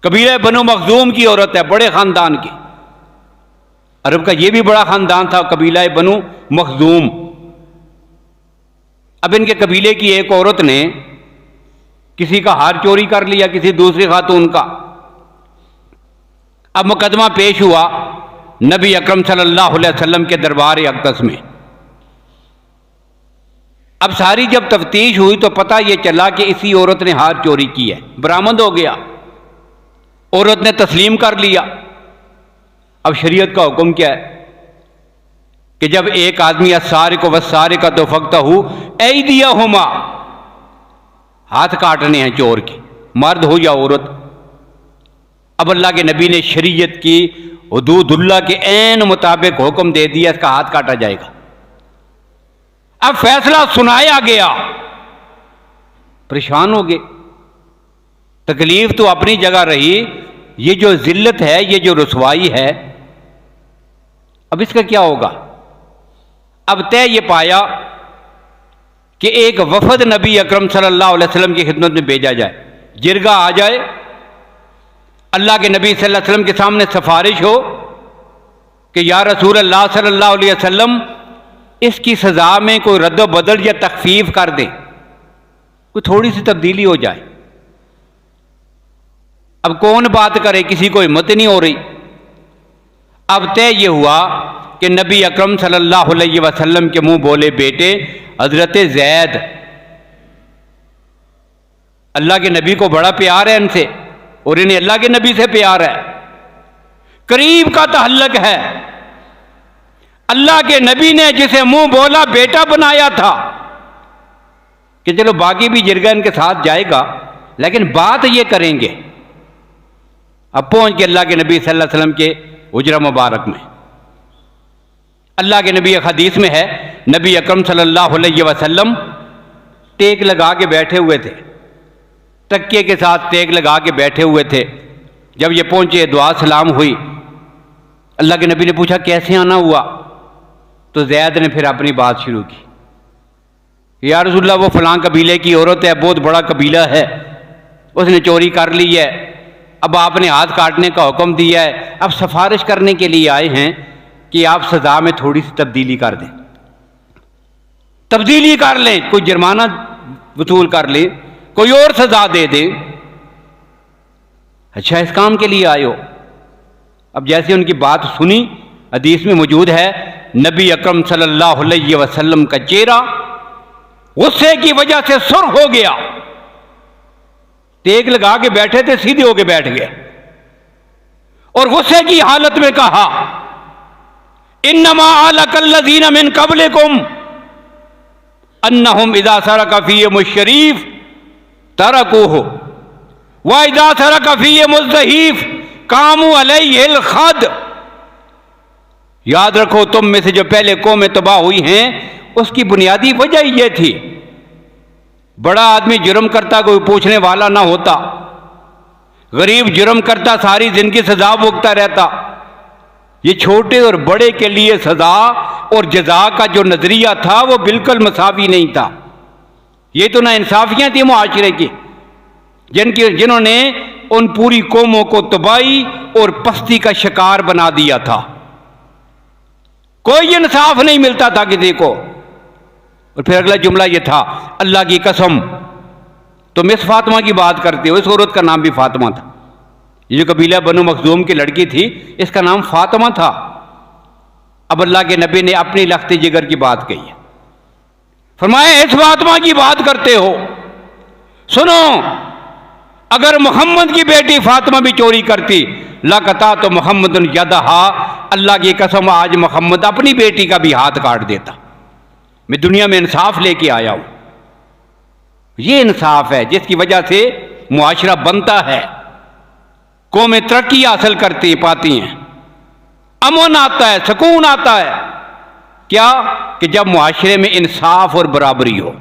कबीला बनु मखजूम की औरत है, बड़े ख़ानदान की। अरब का ये भी बड़ा ख़ानदान था, कबीला बनु मखजूम। अब इनके कबीले की एक औरत ने किसी का हार चोरी कर लिया, किसी दूसरी खातून का। अब मुकदमा पेश हुआ नबी अकरम सल्लल्लाहु अलैहि वसल्लम के दरबार अक़दस में। अब सारी जब तफ्तीश हुई तो पता यह चला कि इसी औरत ने हार चोरी की है, बरामद हो गया। औरत ने तस्लीम कर लिया। अब शरीयत का हुक्म क्या है कि जब एक आदमी अस्सारिक़ु वस्सारिक़तु फ़क़्तहू ऐदियहुमा, हाथ काटने हैं चोर के, मर्द हो या औरत। अब अल्लाह के नबी ने शरीयत की हुदूदुल्लाह के ऐन मुताबिक हुक्म दे दिया, इसका हाथ काटा जाएगा। अब फैसला सुनाया गया, परेशान हो गए। तकलीफ तो अपनी जगह रही, ये जो जिल्लत है, ये जो रुसवाई है, अब इसका क्या होगा। अब तय ये पाया कि एक वफद नबी अकरम सल्लल्लाहु अलैहि वसल्लम की खिदमत में भेजा जाए, जिरगा आ जाए, अल्लाह के नबी सल्लल्लाहु अलैहि वसल्लम के सामने सिफारिश हो कि या रसूल अल्लाह सल्लल्लाहु अलैहि वसल्लम, इसकी सज़ा में कोई रद्द बदल या तखफीफ कर दें, कोई थोड़ी सी तब्दीली हो जाए। अब कौन बात करे, किसी को हिम्मत नहीं हो रही। अब तय ये हुआ कि नबी अकरम सल्लल्लाहु अलैहि वसल्लम के मुंह बोले बेटे हजरत ज़ैद, अल्लाह के नबी को बड़ा प्यार है इनसे और इन्हें अल्लाह के नबी से प्यार है, करीब का तहल्लुक है। अल्लाह के नबी ने जिसे मुंह बोला बेटा बनाया था कि चलो बाकी भी जिरगा इनके साथ जाएगा, लेकिन बात ये करेंगे। अब पहुंच के अल्लाह के नबी सल्लल्लाहु अलैहि वसल्लम के उजरा मुबारक में। अल्लाह के नबी हदीस में है, नबी अकरम सल्लल्लाहु अलैहि वसल्लम टेक लगा के बैठे हुए थे, तकिए के साथ टेक लगा के बैठे हुए थे। जब ये पहुंचे, दुआ सलाम हुई। अल्लाह के नबी ने पूछा कैसे आना हुआ, तो ज़ैद ने फिर अपनी बात शुरू की, या रसूलल्लाह वो फलां कबीले की औरत है, बहुत बड़ा कबीला है, उसने चोरी कर ली है, अब आपने हाथ काटने का हुक्म दिया है, अब सिफारिश करने के लिए आए हैं कि आप सज़ा में थोड़ी सी तब्दीली कर दें, तब्दीली कर लें, कोई जुर्माना वसूल कर लें, कोई और सज़ा दे दें। अच्छा इस काम के लिए आए हो। अब जैसे उनकी बात सुनी, हदीस में मौजूद है नबी अकरम सल्लल्लाहु अलैहि वसल्लम का चेहरा गुस्से की वजह से सुर्ख हो गया। तेग लगा के बैठे थे, सीधे होके बैठ गए और गुस्से की हालत में कहा, इन्नमा अलकल्लज़ीना मिन क़ब्लिकुम अन्नहुम इज़ा सरका फ़ीहिमुश शरीफ तरकूहु व इज़ा सरका फ़ीहिमुज़ ज़ईफ़ कामू अलैहिल खद। याद रखो, तुम में से जो पहले कौमें तबाह हुई हैं, उसकी बुनियादी वजह यह थी, बड़ा आदमी जुर्म करता, कोई पूछने वाला ना होता, गरीब जुर्म करता, सारी जिंदगी सजा भुगता रहता। ये छोटे और बड़े के लिए सजा और जजा का जो नजरिया था वो बिल्कुल मसावी नहीं था। ये तो ना इंसाफियां थी मुआशरे की, जिन्होंने उन पूरी कौमों को तबाही और पस्ती का शिकार बना दिया था। कोई इंसाफ नहीं मिलता था किसी को। और फिर अगला जुमला यह था, अल्लाह की कसम तुम इस फातिमा की बात करते हो, इस औरत का नाम भी फातिमा था। ये जो कबीला बनु मखजूम की लड़की थी, इसका नाम फातिमा था। अब अल्लाह के नबी ने अपनी लख्ती जिगर की बात कही है, फरमाया इस फातिमा की बात करते हो, सुनो, अगर मोहम्मद की बेटी फातिमा भी चोरी करती लकता तो मोहम्मद यदहा, अल्लाह की कसम आज मोहम्मद अपनी बेटी का भी हाथ काट देता। मैं दुनिया में इंसाफ लेके आया हूं। ये इंसाफ है जिसकी वजह से मुआशरा बनता है, कौमें तरक्की हासिल करती पाती हैं, अमन आता है, सुकून आता है। क्या कि जब मुआशरे में इंसाफ और बराबरी हो।